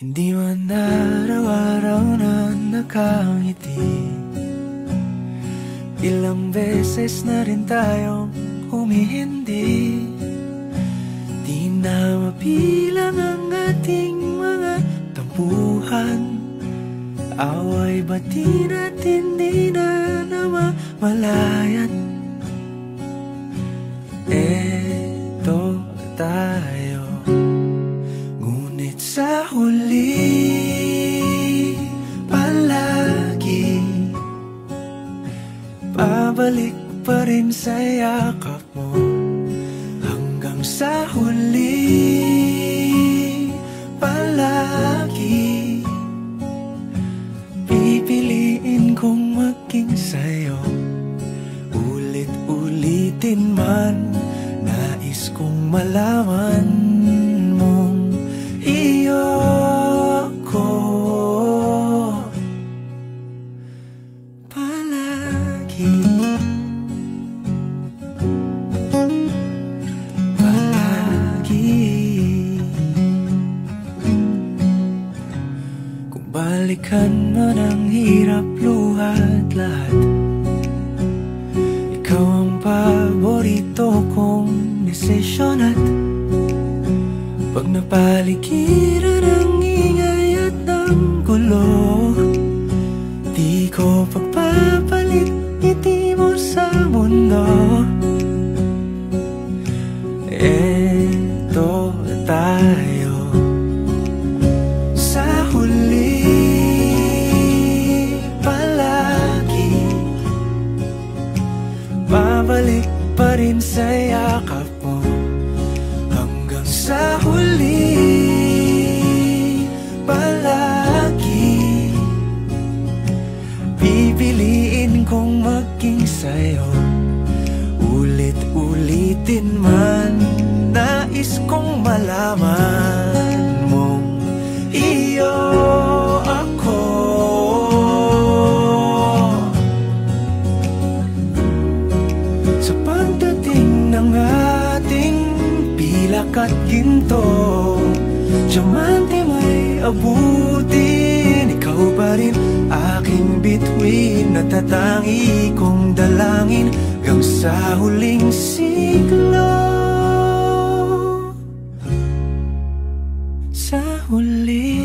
Hindi man araw-araw na nakangiti, ilang beses na rin tayong humihindi. Di na mapilang ang ating mga tampuhan, away bati natin di na namamalayan. Eto tayo, ngunit sa huli palagi pabalik pa rin sa yakap mo. Hanggang sa huli palagi pipiliin kong maging sa'yo. Ulit-ulitin man, nais kong malaman mong iyo ko palagi. Kung balikan man ang hirap, luhat lahat, ikaw ang paborito kong desisyon. At pag napaligiran ang ingay at ng gulo, di ko pagpapalit ngiti mo sa mundo. Eto tayo, sa huli palagi babalik pa rin sa yakap mo. Hanggang sa huli palagi pipiliin kong maging sa'yo. Ulit-ulitin man, nais kong malaman mong iyo ako. Sa pagdating ng ating pilak at ginto, diamante may abutin, ikaw pa rin aking bituin, natatangi kong dalangin hanggang sa huling siglo. Sa huli